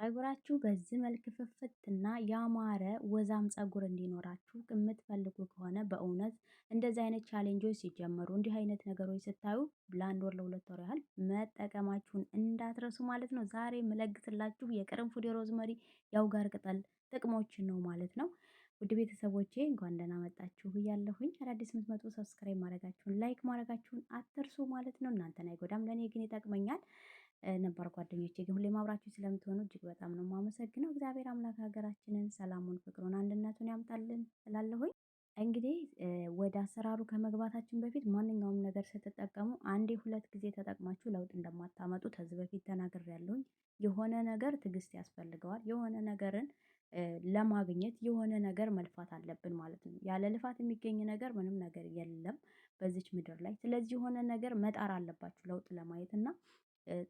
ፀጉራችሁ በዚህ መልክ ፍፍትና ያማረ ወዛም ፀጉር እንዲኖራችሁ የምትፈልጉ ከሆነ በእውነት እንደዚህ አይነት ቻሌንጆች ሲጀመሩ እንዲህ አይነት ነገሮች ስታዩ ለአንድ ወር ለሁለት ወር ያህል መጠቀማችሁን እንዳትረሱ ማለት ነው። ዛሬ የምለግስላችሁ የቅርንፉድ የሮዝመሪ የአውጋር ቅጠል ጥቅሞችን ነው ማለት ነው። ውድ ቤተሰቦቼ እንኳን ደህና መጣችሁ ብያለሁኝ። አዳዲስ የምትመጡ ሰብስክራይብ ማድረጋችሁን ላይክ ማድረጋችሁን አትርሱ ማለት ነው። እናንተን አይጎዳም፣ ለእኔ ግን ይጠቅመኛል። ነባር ጓደኞቼ ግን ሁሌም አብራችሁ ስለምትሆኑ እጅግ በጣም ነው የማመሰግነው። እግዚአብሔር አምላክ ሀገራችንን ሰላሙን፣ ፍቅሩን፣ አንድነቱን ያምጣልን እላለሁኝ። እንግዲህ ወደ አሰራሩ ከመግባታችን በፊት ማንኛውም ነገር ስትጠቀሙ አንዴ ሁለት ጊዜ ተጠቅማችሁ ለውጥ እንደማታመጡ ከዚህ በፊት ተናግሬያለሁኝ። የሆነ ነገር ትዕግስት ያስፈልገዋል። የሆነ ነገርን ለማግኘት የሆነ ነገር መልፋት አለብን ማለት ነው። ያለ ልፋት የሚገኝ ነገር ምንም ነገር የለም በዚች ምድር ላይ። ስለዚህ የሆነ ነገር መጣር አለባችሁ ለውጥ ለማየት እና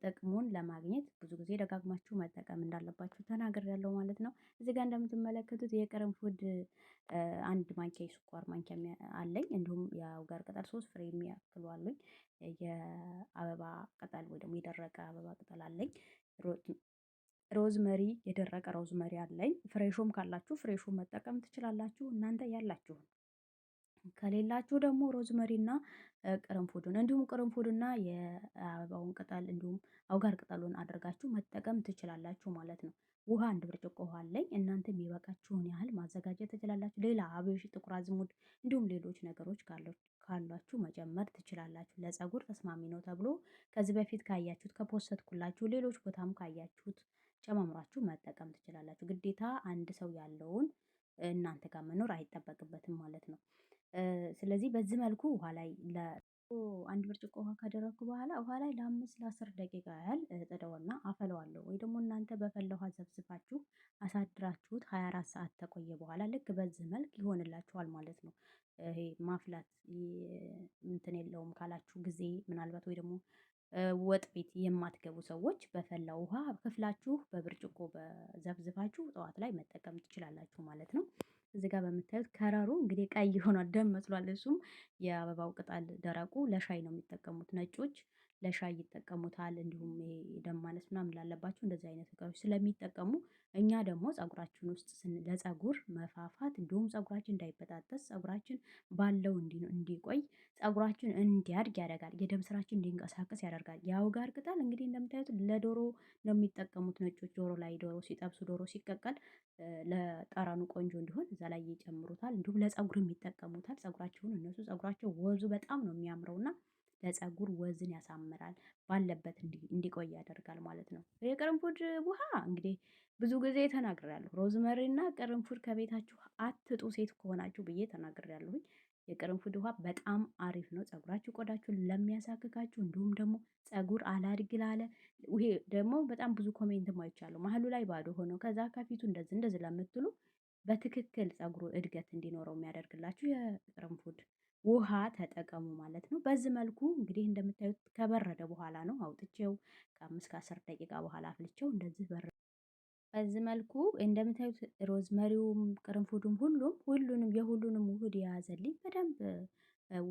ጥቅሙን ለማግኘት ብዙ ጊዜ ደጋግማችሁ መጠቀም እንዳለባችሁ ተናግሬያለሁ ማለት ነው። እዚህ ጋር እንደምትመለከቱት የቅርንፉድ አንድ ማንኪያ የስኳር ማንኪያ አለኝ። እንዲሁም የአውጋር ቅጠል 3 ፍሬ የሚያክሉ አሉኝ። የአበባ ቅጠል ወይ ደግሞ የደረቀ አበባ ቅጠል አለኝ። ሮዝመሪ የደረቀ ሮዝመሪ አለኝ። ፍሬሹም ካላችሁ ፍሬሹም መጠቀም ትችላላችሁ እናንተ ያላችሁን። ከሌላችሁ ደግሞ ሮዝመሪና ቅርንፉዱን እንዲሁም ቅርንፉድና የአበባውን ቅጠል እንዲሁም አውጋር ቅጠሉን አድርጋችሁ መጠቀም ትችላላችሁ ማለት ነው። ውሃ አንድ ብርጭቆ ውሃ አለኝ። እናንተ የሚበቃችሁን ያህል ማዘጋጀት ትችላላችሁ። ሌላ አብሽ፣ ጥቁር አዝሙድ እንዲሁም ሌሎች ነገሮች ካሏችሁ መጨመር ትችላላችሁ። ለፀጉር ተስማሚ ነው ተብሎ ከዚህ በፊት ካያችሁት ከፖስትኩላችሁ ሌሎች ቦታም ካያችሁት ጨማምራችሁ መጠቀም ትችላላችሁ። ግዴታ አንድ ሰው ያለውን እናንተ ጋር መኖር አይጠበቅበትም ማለት ነው። ስለዚህ በዚህ መልኩ ውሃ ላይ አንድ ብርጭቆ ውሃ ካደረኩ በኋላ ውሃ ላይ ለ5 ለ10 ደቂቃ ያህል እጥደውና አፈለዋለሁ። ወይ ደግሞ እናንተ በፈላ ውሃ ዘብዝፋችሁ አሳድራችሁት 24 ሰዓት ተቆየ በኋላ ልክ በዚህ መልክ ይሆንላችኋል ማለት ነው። ይሄ ማፍላት እንትን የለውም ካላችሁ ጊዜ ምናልባት ወይ ደግሞ ወጥ ቤት የማትገቡ ሰዎች በፈላ ውሃ ከፍላችሁ በብርጭቆ በዘብዝፋችሁ ጠዋት ላይ መጠቀም ትችላላችሁ ማለት ነው። እዚህ ጋር በምታዩት ከረሩ እንግዲህ ቀይ ሆኗል፣ ደም መስሏል። እሱም የአበባው ቅጠል ደረቁ ለሻይ ነው የሚጠቀሙት ነጮች ለሻይ ይጠቀሙታል። እንዲሁም ይሄ ደም ማነስ ምናምን ላለባቸው እንደዚህ አይነት እቃዎች ስለሚጠቀሙ እኛ ደግሞ ፀጉራችን ውስጥ ለፀጉር መፋፋት እንዲሁም ፀጉራችን እንዳይበጣጠስ ፀጉራችን ባለው እንዲቆይ ፀጉራችን እንዲያድግ ያደርጋል። የደም ስራችን እንዲንቀሳቀስ ያደርጋል። የአውጋር ቅጠል እንግዲህ እንደምታዩት ለዶሮ ነው የሚጠቀሙት ነጮች። ዶሮ ላይ ዶሮ ሲጠብሱ ዶሮ ሲቀቀል ለጠረኑ ቆንጆ እንዲሆን እዛ ላይ ይጨምሩታል። እንዲሁም ለፀጉርም ይጠቀሙታል። ፀጉራቸውን እነሱ ፀጉራቸው ወዙ በጣም ነው የሚያምረውና ለፀጉር ወዝን ያሳምራል፣ ባለበት እንዲቆይ ያደርጋል ማለት ነው። የቅርንፉድ ውሃ እንግዲህ ብዙ ጊዜ ተናግሬያለሁ። ሮዝመሪ እና ቅርንፉድ ከቤታችሁ አትጡ ሴት ከሆናችሁ ብዬ ተናግሬያለሁኝ። የቅርንፉድ ውሃ በጣም አሪፍ ነው። ፀጉራችሁ ቆዳችሁን ለሚያሳክካችሁ እንዲሁም ደግሞ ፀጉር አላድግ ላለ ይሄ ደግሞ በጣም ብዙ ኮሜንትም አይቻለሁ። መሀሉ ላይ ባዶ ሆኖ ከዛ ከፊቱ እንደዚህ እንደዚህ ለምትሉ በትክክል ፀጉሩ እድገት እንዲኖረው የሚያደርግላችሁ የቅርንፉድ ውሃ ተጠቀሙ ማለት ነው። በዚህ መልኩ እንግዲህ እንደምታዩት ከበረደ በኋላ ነው አውጥቼው ከ5 ከ10 ደቂቃ በኋላ አፍልቼው እንደዚህ በረደ። በዚህ መልኩ እንደምታዩት ሮዝመሪውም ቅርንፉዱም ሁሉንም የሁሉንም ውህድ የያዘልኝ በደንብ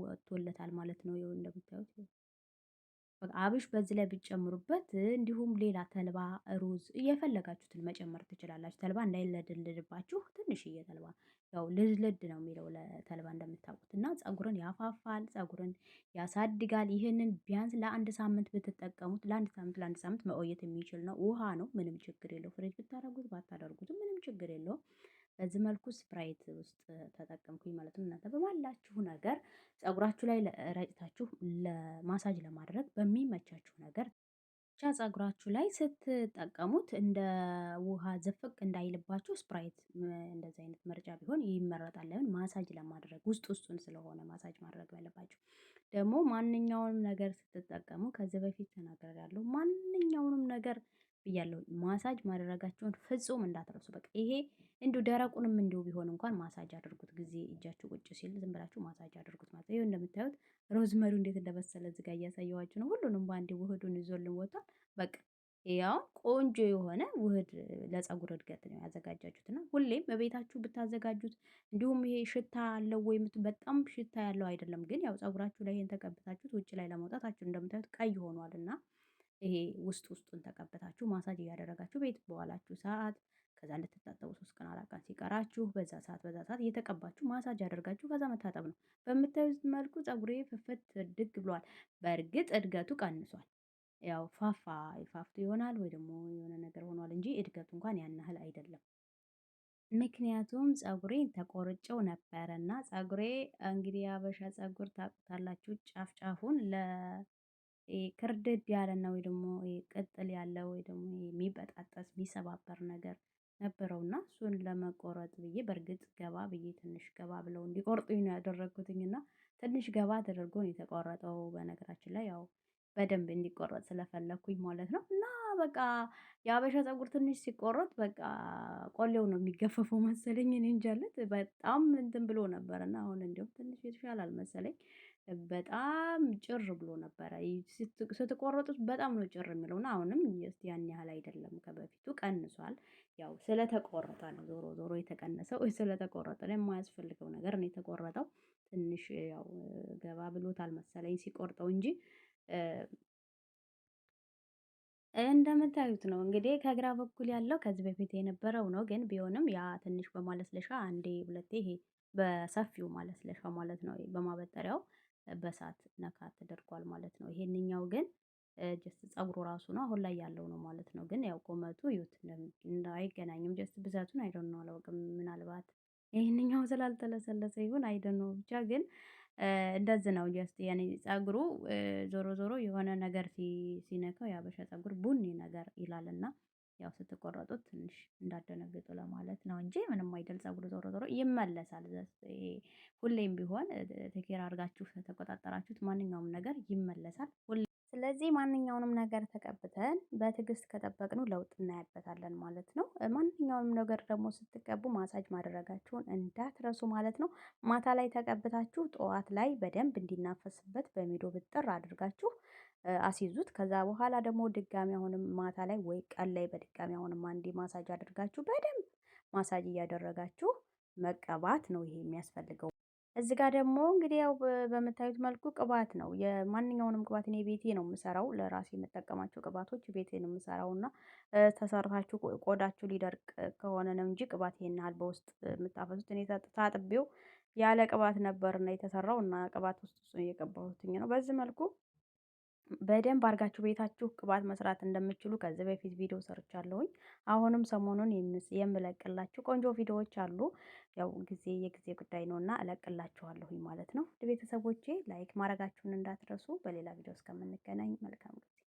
ወጥቶለታል ማለት ነው። ይኸው እንደምታዩት አብሽ በዚህ ላይ ብትጨምሩበት እንዲሁም ሌላ ተልባ፣ ሩዝ እየፈለጋችሁትን መጨመር ትችላላችሁ። ተልባ እንዳይለድልድባችሁ ትንሽዬ ተልባ ያው ልድ ነው የሚለው ለተልባ እንደምታውቁት እና ፀጉርን ያፋፋል፣ ፀጉርን ያሳድጋል። ይህንን ቢያንስ ለአንድ ሳምንት ብትጠቀሙት ለአንድ ሳምንት መቆየት የሚችል ነው። ውሃ ነው፣ ምንም ችግር የለው። ፍሬጅ ብታደርጉት ባታደርጉትም ምንም ችግር የለውም። በዚህ መልኩ ስፕራይት ውስጥ ተጠቀምኩኝ ማለት ነው። እናንተ በባላችሁ ነገር ፀጉራችሁ ላይ ረጭታችሁ ለማሳጅ ለማድረግ በሚመቻችሁ ነገር ብቻ ፀጉራችሁ ላይ ስትጠቀሙት እንደ ውሃ ዝፍቅ እንዳይልባችሁ ስፕራይት እንደዚህ አይነት መርጫ ቢሆን ይመረጣል። ለምን ማሳጅ ለማድረግ ውስጡን ስለሆነ ማሳጅ ማድረግ ያለባችሁ። ደግሞ ማንኛውንም ነገር ስትጠቀሙ ከዚህ በፊት ተናግሬያለሁ። ማንኛውንም ነገር ብያለሁ። ማሳጅ ማድረጋቸውን ፍጹም እንዳትረሱ። በቃ ይሄ እንዲሁ ደረቁንም እንዲሁ ቢሆን እንኳን ማሳጅ አድርጉት። ጊዜ እጃችሁ ቁጭ ሲል ዝም ብላችሁ ማሳጅ አድርጉት ማለት ነው። ይኸው እንደምታዩት ሮዝመሪው እንዴት እንደበሰለ እዚህ ጋር እያሳየኋችሁ ነው። ሁሉንም በአንዴ ውህዱን ይዞልን ወጥቷል። በቃ ያው ቆንጆ የሆነ ውህድ ለፀጉር እድገት ነው ያዘጋጃችሁት እና ሁሌም በቤታችሁ ብታዘጋጁት እንዲሁም ይሄ ሽታ አለው ወይ በጣም ሽታ ያለው አይደለም፣ ግን ያው ፀጉራችሁ ላይ ይሄን ተቀብታችሁት ውጭ ላይ ለመውጣታችሁ እንደምታዩት ቀይ ሆኗል እና ይሄ ውስጡን ተቀብታችሁ ማሳጅ እያደረጋችሁ ቤት በዋላችሁ ሰዓት ከዛ ልትታጠቡ 3 ቀን 4 ቀን ሲቀራችሁ በዛ ሰዓት እየተቀባችሁ ማሳጅ አደርጋችሁ ከዛ መታጠብ ነው። በምታዩት መልኩ ፀጉሬ ፍፍት ድግ ብሏል። በእርግጥ እድገቱ ቀንሷል። ያው ፋፍቶ ይሆናል ወይ ደግሞ የሆነ ነገር ሆኗል እንጂ እድገቱ እንኳን ያን ያህል አይደለም። ምክንያቱም ፀጉሬን ተቆርጬው ነበረና ፀጉሬ እንግዲህ የሀበሻ ፀጉር ታውቁታላችሁ ጫፍ ጫፉን ክርድድ ያለና ወይ ደግሞ ቅጥል ያለ ወይ ደግሞ የሚበጣጠስ የሚሰባበር ነገር ነበረውና እሱን ለመቆረጥ ብዬ በእርግጥ ገባ ብዬ ትንሽ ገባ ብለው እንዲቆርጡኝ ነው ያደረኩትኝ እና ትንሽ ገባ ተደርጎ ነው የተቆረጠው። በነገራችን ላይ ያው በደንብ እንዲቆረጥ ስለፈለኩኝ ማለት ነው። እና በቃ የሀበሻ ፀጉር ትንሽ ሲቆረጥ በቃ ቆሌው ነው የሚገፈፈው መሰለኝ እኔ እንጃለት በጣም እንትን ብሎ ነበር እና አሁን እንደውም ትንሽ ይሻላል መሰለኝ። በጣም ጭር ብሎ ነበረ ስትቆረጡት በጣም ነው ጭር የሚለው እና አሁንም እስቲ ያን ያህል አይደለም ከበፊቱ ቀንሷል። ያው ስለተቆረጠ ነው ዞሮ ዞሮ የተቀነሰው ስለተቆረጠ ነው የማያስፈልገው ነገር ነው የተቆረጠው። ትንሽ ያው ገባ ብሎታል መሰለኝ ሲቆርጠው እንጂ እንደምታዩት ነው እንግዲህ ከግራ በኩል ያለው ከዚህ በፊት የነበረው ነው። ግን ቢሆንም ያ ትንሽ በማለስለሻ አንዴ ሁለቴ ይሄ በሰፊው ማለስለሻ ማለት ነው በማበጠሪያው በሳት ነካ ተደርጓል ማለት ነው። ይሄንኛው ግን ጀስት ፀጉሩ ራሱ ነው አሁን ላይ ያለው ነው ማለት ነው። ግን ያው ቁመቱ እዩት አይገናኝም ጀስት ብዛቱን አይ ዶንት ኖ አላውቅም። ምናልባት ይሄንኛው ስላልተለሰለሰ ይሁን አይ ዶንት ኖ ብቻ ግን እንደዚህ ነው ጀስት የኔ ፀጉሩ ዞሮ ዞሮ የሆነ ነገር ሲነካው የሀበሻ ፀጉር ቡኒ ነገር ይላልና ያው ስትቆረጡት ትንሽ እንዳትደነግጡ ለማለት ነው እንጂ ምንም አይደል። ፀጉር ዞሮ ዞሮ ይመለሳል። ሁሌም ቢሆን ቴኬር አድርጋችሁ ከተቆጣጠራችሁት ማንኛውም ነገር ይመለሳል። ስለዚህ ማንኛውንም ነገር ተቀብተን በትዕግስት ከጠበቅነው ለውጥ እናይበታለን ማለት ነው። ማንኛውንም ነገር ደግሞ ስትቀቡ ማሳጅ ማድረጋችሁን እንዳትረሱ ማለት ነው። ማታ ላይ ተቀብታችሁ ጠዋት ላይ በደንብ እንዲናፈስበት በሚዶ ብጥር አድርጋችሁ አስይዙት። ከዛ በኋላ ደግሞ ድጋሚ አሁንም ማታ ላይ ወይ ቀን ላይ በድጋሚ አሁንም አንዴ ማሳጅ አድርጋችሁ በደንብ ማሳጅ እያደረጋችሁ መቀባት ነው ይሄ የሚያስፈልገው። እዚህ ጋር ደግሞ እንግዲህ ያው በምታዩት መልኩ ቅባት ነው የማንኛውንም ቅባት እኔ ቤቴ ነው የምሰራው ለራሴ የምጠቀማቸው ቅባቶች ቤቴ ነው የምሰራው እና ተሰርታችሁ ቆዳችሁ ሊደርቅ ከሆነ ነው እንጂ ቅባት ይሄን ያህል በውስጥ የምታፈሱት እኔ ታጥቤው ያለ ቅባት ነበርና የተሰራው እና ቅባት ውስጥ እሱን እየቀባሁትኝ ነው። በዚህ መልኩ በደንብ አድርጋችሁ ቤታችሁ ቅባት መስራት እንደምትችሉ ከዚህ በፊት ቪዲዮ ሰርቻለሁኝ። አሁንም ሰሞኑን የምለቅላችሁ ቆንጆ ቪዲዮዎች አሉ። ያው የጊዜ ጉዳይ ነውና እለቅላችኋለሁኝ ማለት ነው። ቤተሰቦቼ ላይክ ማድረጋችሁን እንዳትረሱ። በሌላ ቪዲዮ እስከምንገናኝ መልካም ጊዜ